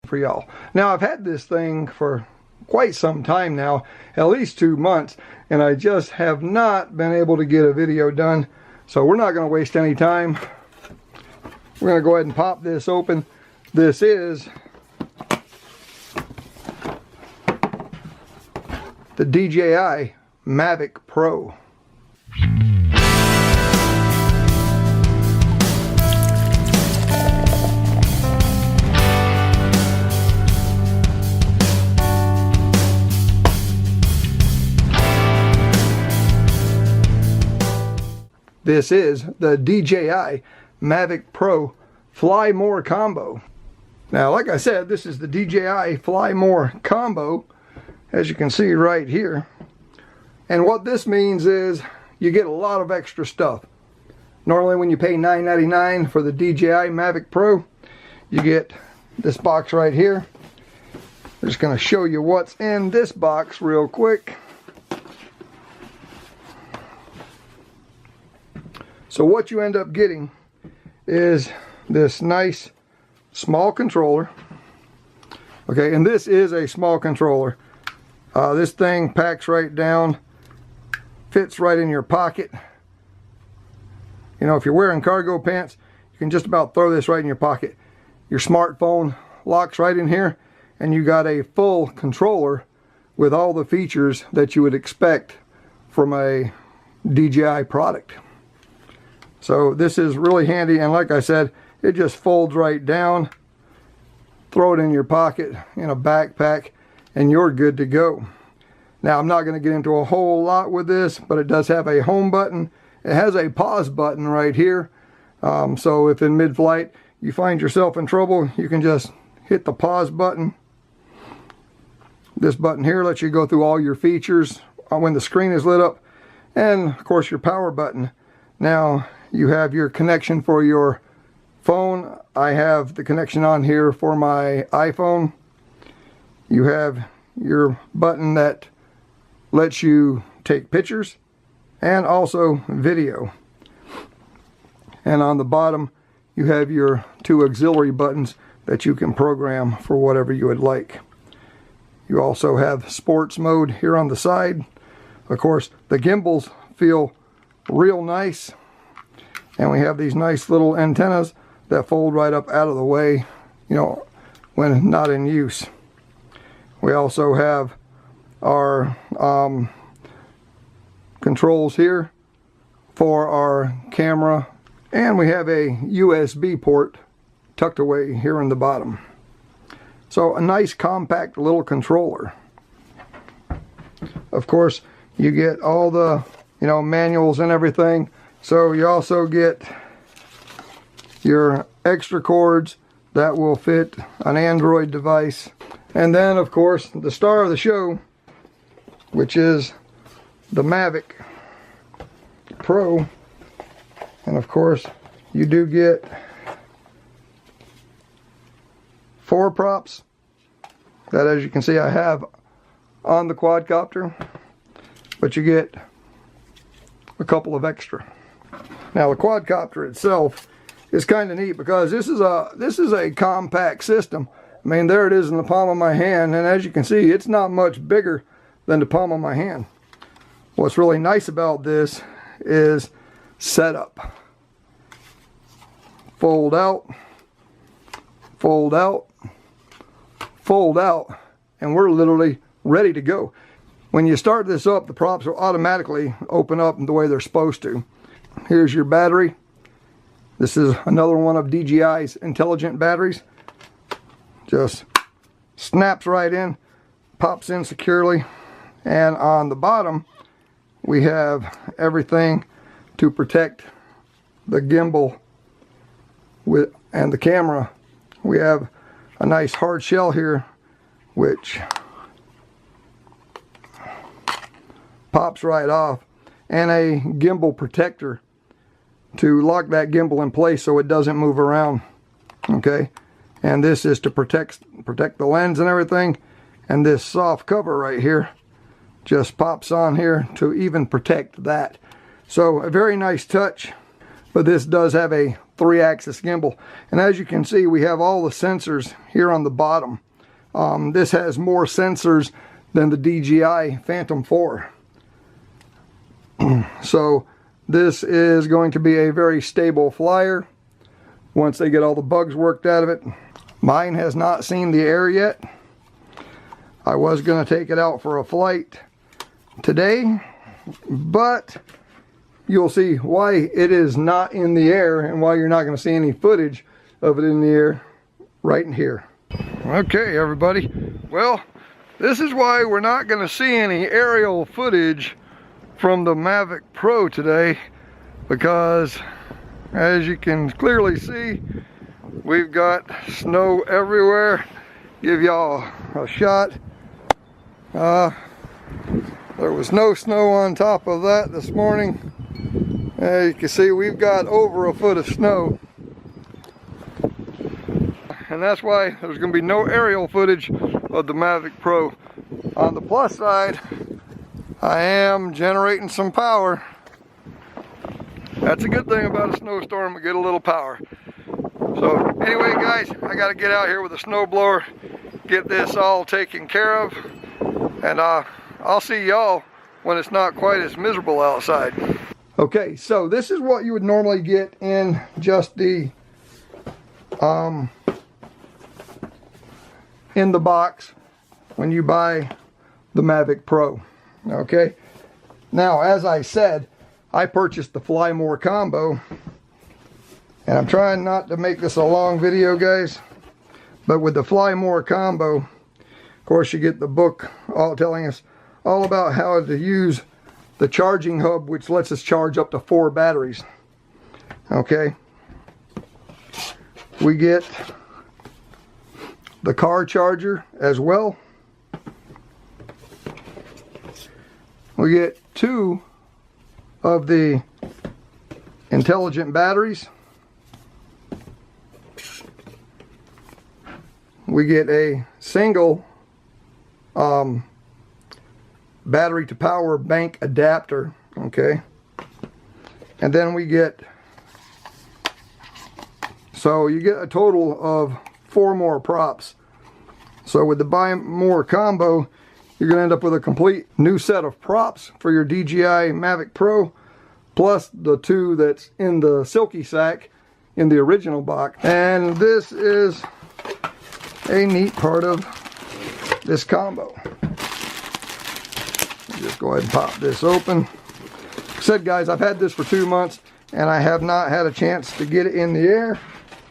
for y'all. Now, I've had this thing for quite some time now, at least 2 months, and I just have not been able to get a video done. So we're not going to waste any time. We're going to go ahead and pop this open. This is the DJI Mavic Pro. This is the DJI Mavic Pro Fly More Combo. Now, like I said, this is the DJI Fly More Combo, as you can see right here. And what this means is you get a lot of extra stuff. Normally when you pay $9.99 for the DJI Mavic Pro, you get this box right here. I'm just going to show you what's in this box real quick. So what you end up getting is this nice small controller. Okay, and this is a small controller. This thing packs right down, fits right in your pocket. You know, if you're wearing cargo pants, you can just about throw this right in your pocket. Your smartphone locks right in here, and you got a full controller with all the features that you would expect from a DJI product. So this is really handy, and like I said, it just folds right down. Throw it in your pocket, in a backpack, and you're good to go. Now, I'm not going to get into a whole lot with this, but it does have a home button. It has a pause button right here. So if in mid-flight you find yourself in trouble, you can just hit the pause button. This button here lets you go through all your features when the screen is lit up, and of course your power button. Now, you have your connection for your phone. I have the connection on here for my iPhone. You have your button that lets you take pictures and also video. And on the bottom, you have your 2 auxiliary buttons that you can program for whatever you would like. You also have sports mode here on the side. Of course, the gimbals feel real nice. And we have these nice little antennas that fold right up out of the way, you know, when not in use. We also have our controls here for our camera, and we have a USB port tucked away here in the bottom. So a nice compact little controller. Of course, you get all the, you know, manuals and everything. So you also get your extra cords that will fit an Android device. And then, of course, the star of the show, which is the Mavic Pro. And of course, you do get 4 props that, as you can see, I have on the quadcopter, but you get a couple of extra. Now, the quadcopter itself is kind of neat because this is a compact system. I mean, there it is in the palm of my hand, and as you can see, it's not much bigger than the palm of my hand. What's really nice about this is setup. Fold out, fold out, fold out, and we're literally ready to go. When you start this up, the props will automatically open up the way they're supposed to. Here's your battery. This is another one of DJI's intelligent batteries. Just snaps right in, pops in securely, and on the bottom we have everything to protect the gimbal and the camera. We have a nice hard shell here which pops right off, and a gimbal protector to lock that gimbal in place so it doesn't move around. Okay, and this is to protect the lens and everything, and this soft cover right here just pops on here to even protect that. So a very nice touch, but this does have a 3-axis gimbal. And as you can see, we have all the sensors here on the bottom. This has more sensors than the DJI Phantom 4. So this is going to be a very stable flyer once they get all the bugs worked out of it. Mine has not seen the air yet. I was going to take it out for a flight today, but you'll see why it is not in the air and why you're not going to see any footage of it in the air right in here. Okay, everybody. Well, this is why we're not going to see any aerial footage from the Mavic Pro today, because as you can clearly see, we've got snow everywhere. Give y'all a shot. There was no snow on top of that this morning. You can see we've got over a foot of snow. And that's why there's going to be no aerial footage of the Mavic Pro. On the plus side, I am generating some power. That's a good thing about a snowstorm, we get a little power. So anyway, guys, I got to get out here with a snowblower, get this all taken care of, and I'll see y'all when it's not quite as miserable outside. Okay, so this is what you would normally get in just the in the box when you buy the Mavic Pro. Okay, now as I said, I purchased the Fly More combo, and I'm trying not to make this a long video, guys, but with the Fly More combo, of course, you get the book all telling us all about how to use the charging hub, which lets us charge up to 4 batteries. Okay, we get the car charger as well. We get 2 of the intelligent batteries. We get a single battery to power bank adapter, okay, and then we get, so you get a total of 4 more props. So with the Buy More combo, you're going to end up with a complete new set of props for your DJI Mavic Pro, plus the 2 that's in the silky sack in the original box. And this is a neat part of this combo. Just go ahead and pop this open. Like I said, guys, I've had this for 2 months and I have not had a chance to get it in the air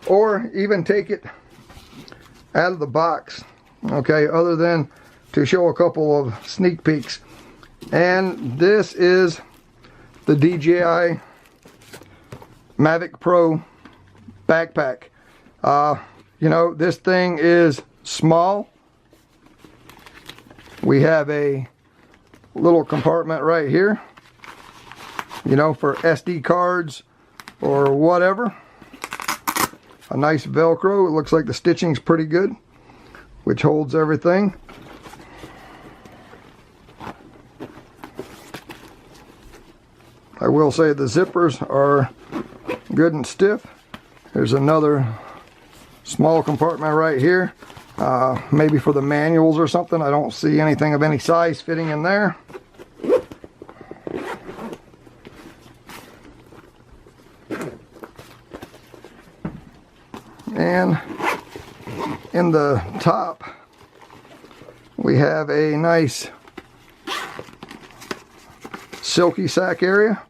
or even take it out of the box, okay, other than to show a couple of sneak peeks. And this is the DJI Mavic Pro backpack. You know, this thing is small. We have a little compartment right here, you know, for SD cards or whatever. A nice Velcro. It looks like the stitching's pretty good, which holds everything. I will say the zippers are good and stiff. There's another small compartment right here, maybe for the manuals or something. I don't see anything of any size fitting in there. And in the top, we have a nice silky sack area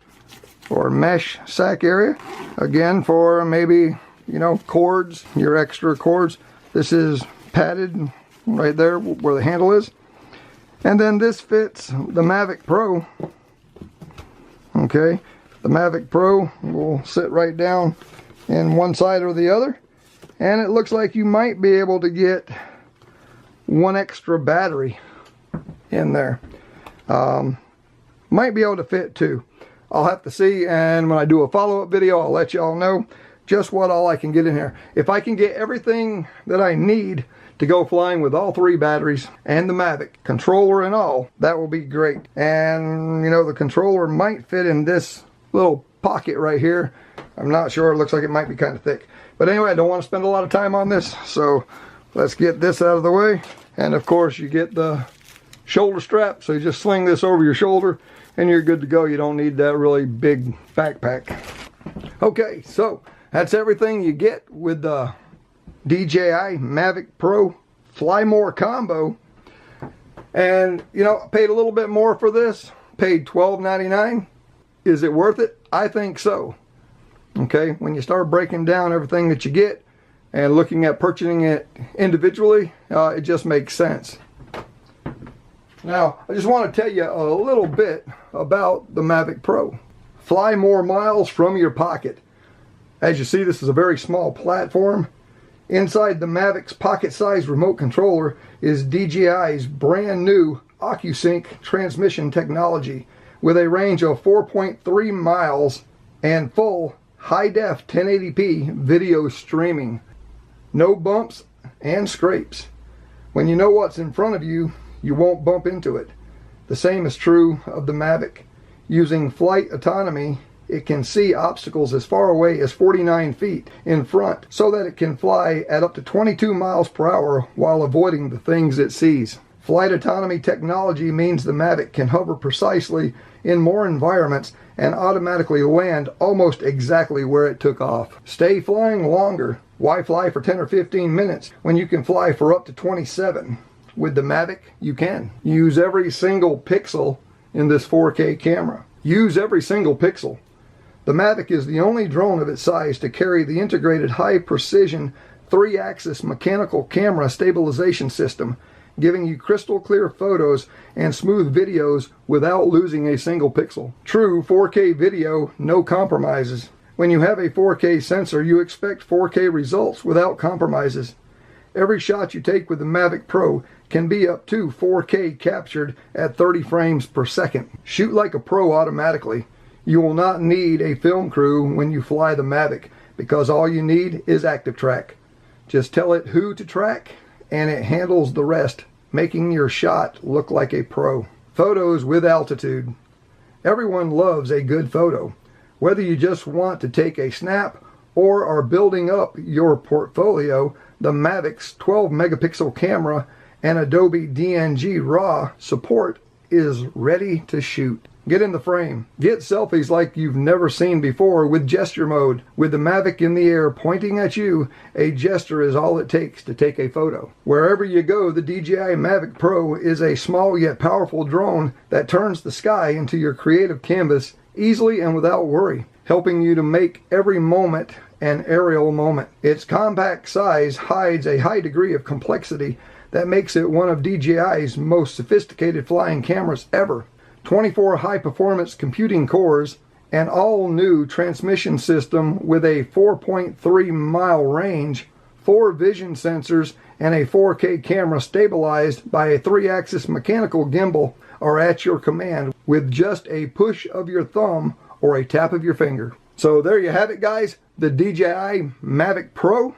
or mesh sack area, again for maybe, you know, cords, your extra cords. This is padded right there where the handle is, and then this fits the Mavic Pro. Okay, the Mavic Pro will sit right down in one side or the other, and it looks like you might be able to get 1 extra battery in there. Might be able to fit 2. I'll have to see, and when I do a follow-up video, I'll let y'all know just what all I can get in here. If I can get everything that I need to go flying with all 3 batteries and the Mavic controller and all, that will be great. And you know, the controller might fit in this little pocket right here. I'm not sure. It looks like it might be kind of thick. But anyway, I don't want to spend a lot of time on this, so let's get this out of the way. And of course, you get the shoulder strap, so you just sling this over your shoulder and you're good to go. You don't need that really big backpack. Okay, so that's everything you get with the DJI Mavic Pro Fly More combo. And you know, I paid a little bit more for this, paid $12.99. Is it worth it? I think so. Okay, when you start breaking down everything that you get and looking at purchasing it individually, it just makes sense. Now, I just want to tell you a little bit about the Mavic Pro. Fly more miles from your pocket. As you see, this is a very small platform. Inside the Mavic's pocket-sized remote controller is DJI's brand new OcuSync transmission technology with a range of 4.3 miles and full high-def 1080p video streaming. No bumps and scrapes. When you know what's in front of you, you won't bump into it. The same is true of the Mavic. Using flight autonomy, it can see obstacles as far away as 49 feet in front so that it can fly at up to 22 miles per hour while avoiding the things it sees. Flight autonomy technology means the Mavic can hover precisely in more environments and automatically land almost exactly where it took off. Stay flying longer. Why fly for 10 or 15 minutes when you can fly for up to 27? With the Mavic, you can. Use every single pixel in this 4K camera. Use every single pixel. The Mavic is the only drone of its size to carry the integrated high-precision 3-axis mechanical camera stabilization system, giving you crystal clear photos and smooth videos without losing a single pixel. True 4K video, no compromises. When you have a 4K sensor, you expect 4K results without compromises. Every shot you take with the Mavic Pro can be up to 4K captured at 30 frames per second. Shoot like a pro automatically. You will not need a film crew when you fly the Mavic because all you need is active track. Just tell it who to track and it handles the rest, making your shot look like a pro. Photos with altitude. Everyone loves a good photo. Whether you just want to take a snap or are building up your portfolio, the Mavic's 12 megapixel camera and Adobe DNG RAW support is ready to shoot. Get in the frame. Get selfies like you've never seen before with gesture mode. With the Mavic in the air pointing at you, a gesture is all it takes to take a photo. Wherever you go, the DJI Mavic Pro is a small yet powerful drone that turns the sky into your creative canvas easily and without worry, helping you to make every moment an aerial moment. Its compact size hides a high degree of complexity that makes it one of DJI's most sophisticated flying cameras ever. 24 high-performance computing cores, an all-new transmission system with a 4.3-mile range, 4 vision sensors, and a 4K camera stabilized by a 3-axis mechanical gimbal are at your command with just a push of your thumb or a tap of your finger. So there you have it, guys, the DJI Mavic Pro.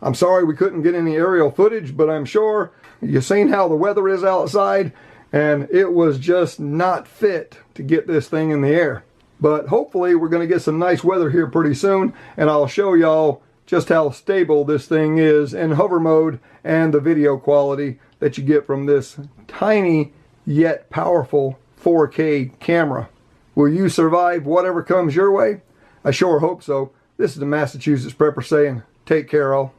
I'm sorry we couldn't get any aerial footage, but I'm sure you've seen how the weather is outside, and it was just not fit to get this thing in the air. But hopefully we're going to get some nice weather here pretty soon, and I'll show y'all just how stable this thing is in hover mode and the video quality that you get from this tiny yet powerful 4K camera. Will you survive whatever comes your way? I sure hope so. This is the Massachusetts Prepper saying, take care all.